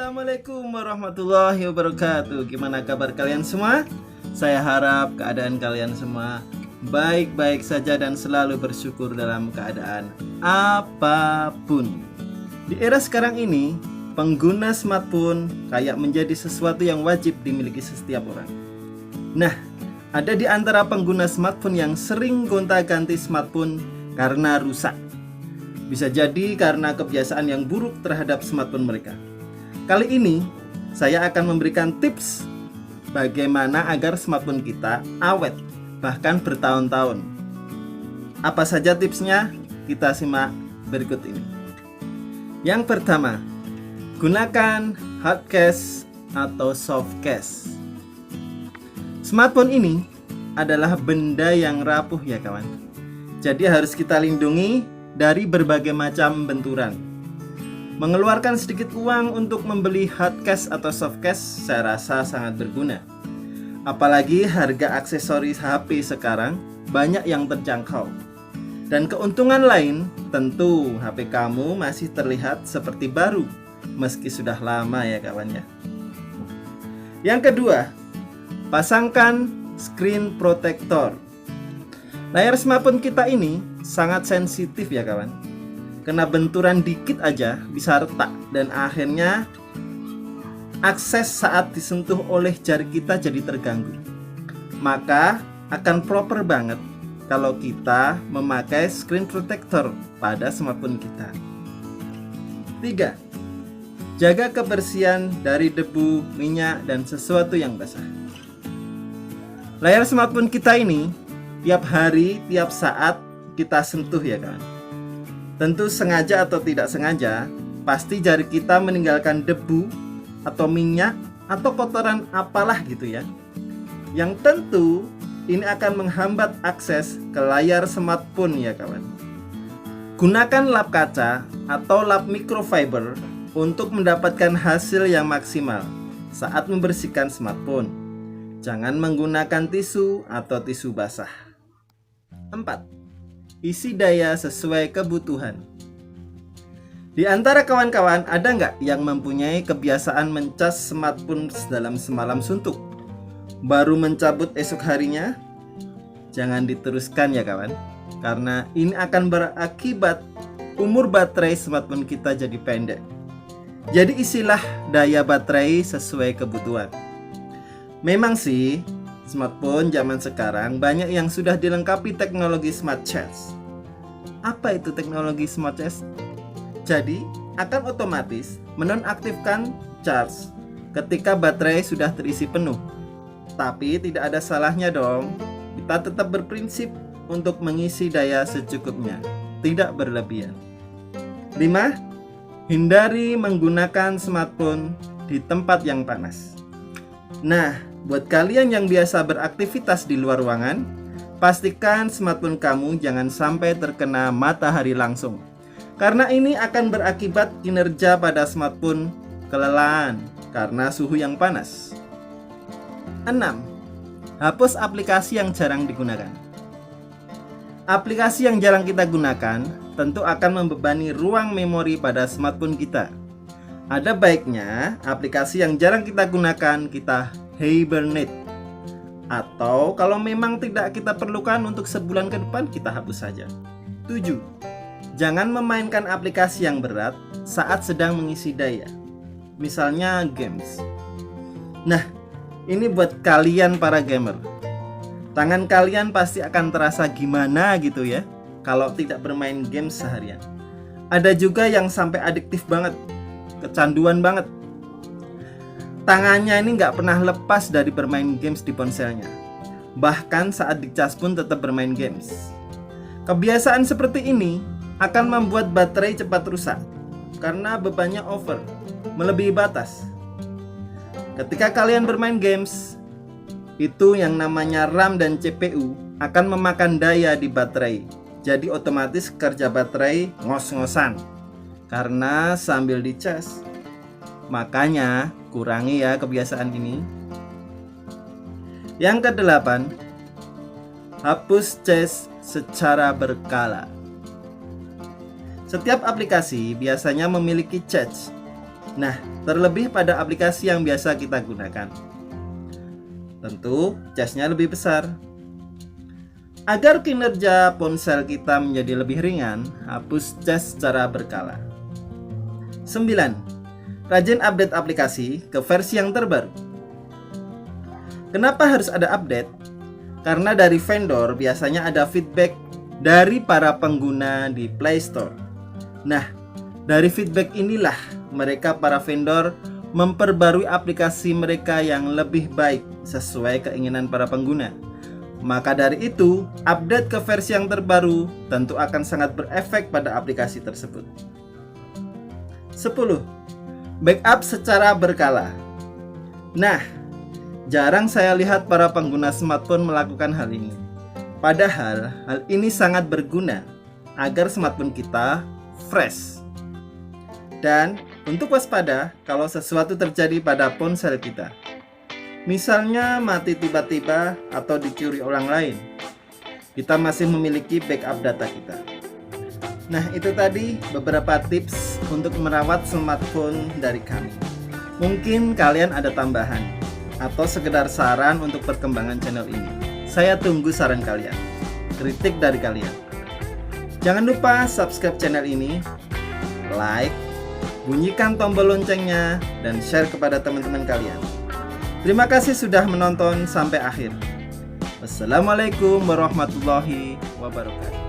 Assalamualaikum warahmatullahi wabarakatuh. Gimana kabar kalian semua? Saya harap keadaan kalian semua baik-baik saja dan selalu bersyukur dalam keadaan apapun. Di era sekarang ini, pengguna smartphone kayak menjadi sesuatu yang wajib dimiliki setiap orang. Nah, ada di antara pengguna smartphone yang sering gonta-ganti smartphone karena rusak. Bisa jadi karena kebiasaan yang buruk terhadap smartphone mereka. Kali ini, saya akan memberikan tips bagaimana agar smartphone kita awet, bahkan bertahun-tahun. Apa saja tipsnya? Kita simak berikut ini. Yang pertama, gunakan hard case atau soft case. Smartphone ini adalah benda yang rapuh ya kawan. Jadi harus kita lindungi dari berbagai macam benturan. Mengeluarkan sedikit uang untuk membeli hard case atau soft case saya rasa sangat berguna. Apalagi harga aksesoris HP sekarang banyak yang terjangkau. Dan keuntungan lain, tentu HP kamu masih terlihat seperti baru meski sudah lama ya kawannya. Yang kedua, pasangkan screen protector. Layar smartphone kita ini sangat sensitif ya kawan. Kena benturan dikit aja bisa retak dan akhirnya akses saat disentuh oleh jari kita jadi terganggu. Maka akan proper banget kalau kita memakai screen protector pada smartphone kita. 3. Jaga kebersihan dari debu, minyak, dan sesuatu yang basah. Layar smartphone kita ini tiap hari, tiap saat kita sentuh ya kan. Tentu sengaja atau tidak sengaja, pasti jari kita meninggalkan debu atau minyak atau kotoran apalah gitu ya. Yang tentu ini akan menghambat akses ke layar smartphone ya kawan. Gunakan lap kaca atau lap microfiber untuk mendapatkan hasil yang maksimal saat membersihkan smartphone. Jangan menggunakan tisu atau tisu basah. 4. Isi daya sesuai kebutuhan. Di antara kawan-kawan ada nggak yang mempunyai kebiasaan mencas smartphone dalam semalam suntuk? Baru mencabut esok harinya? Jangan diteruskan ya kawan, karena ini akan berakibat umur baterai smartphone kita jadi pendek. Jadi isilah daya baterai sesuai kebutuhan. Memang sih, smartphone zaman sekarang banyak yang sudah dilengkapi teknologi smart charge. Apa itu teknologi smart charge? Jadi, akan otomatis menonaktifkan charge ketika baterai sudah terisi penuh. Tapi tidak ada salahnya dong. Kita tetap berprinsip untuk mengisi daya secukupnya, tidak berlebihan. 5. Hindari menggunakan smartphone di tempat yang panas. Nah, buat kalian yang biasa beraktivitas di luar ruangan, pastikan smartphone kamu jangan sampai terkena matahari langsung. Karena ini akan berakibat kinerja pada smartphone kelelahan karena suhu yang panas. 6. Hapus aplikasi yang jarang digunakan. Aplikasi yang jarang kita gunakan tentu akan membebani ruang memori pada smartphone kita. Ada baiknya aplikasi yang jarang kita gunakan kita hibernate, atau kalau memang tidak kita perlukan untuk sebulan ke depan kita hapus saja. 7. Jangan memainkan aplikasi yang berat saat sedang mengisi daya, misalnya games. Nah, ini buat kalian para gamer. Tangan kalian pasti akan terasa gimana gitu ya kalau tidak bermain games seharian. Ada juga yang sampai adiktif banget, kecanduan banget. Tangannya ini nggak pernah lepas dari bermain games di ponselnya. Bahkan saat dicas pun tetap bermain games. Kebiasaan seperti ini akan membuat baterai cepat rusak karena bebannya over, melebihi batas. Ketika kalian bermain games, itu yang namanya RAM dan CPU akan memakan daya di baterai. Jadi otomatis kerja baterai ngos-ngosan karena sambil dicas. Makanya kurangi ya kebiasaan ini. Yang ke-8, hapus cache secara berkala. Setiap aplikasi biasanya memiliki cache Nah, terlebih pada aplikasi yang biasa kita gunakan. Tentu, casnya lebih besar. Agar kinerja ponsel kita menjadi lebih ringan, hapus cas secara berkala. 9. Rajin update aplikasi ke versi yang terbaru. Kenapa harus ada update? Karena dari vendor biasanya ada feedback dari para pengguna di Play Store. Nah, dari feedback inilah mereka para vendor memperbarui aplikasi mereka yang lebih baik sesuai keinginan para pengguna. Maka dari itu, update ke versi yang terbaru tentu akan sangat berefek pada aplikasi tersebut. 10. Backup secara berkala. Nah, jarang saya lihat para pengguna smartphone melakukan hal ini. Padahal, hal ini sangat berguna agar smartphone kita fresh. Dan untuk waspada kalau sesuatu terjadi pada ponsel kita. Misalnya mati tiba-tiba atau dicuri orang lain. Kita masih memiliki backup data kita. Nah, itu tadi beberapa tips untuk merawat smartphone dari kami. Mungkin kalian ada tambahan atau sekedar saran untuk perkembangan channel ini. Saya tunggu saran kalian, kritik dari kalian. Jangan lupa subscribe channel ini, like, bunyikan tombol loncengnya, dan share kepada teman-teman kalian. Terima kasih sudah menonton sampai akhir. Wassalamualaikum warahmatullahi wabarakatuh.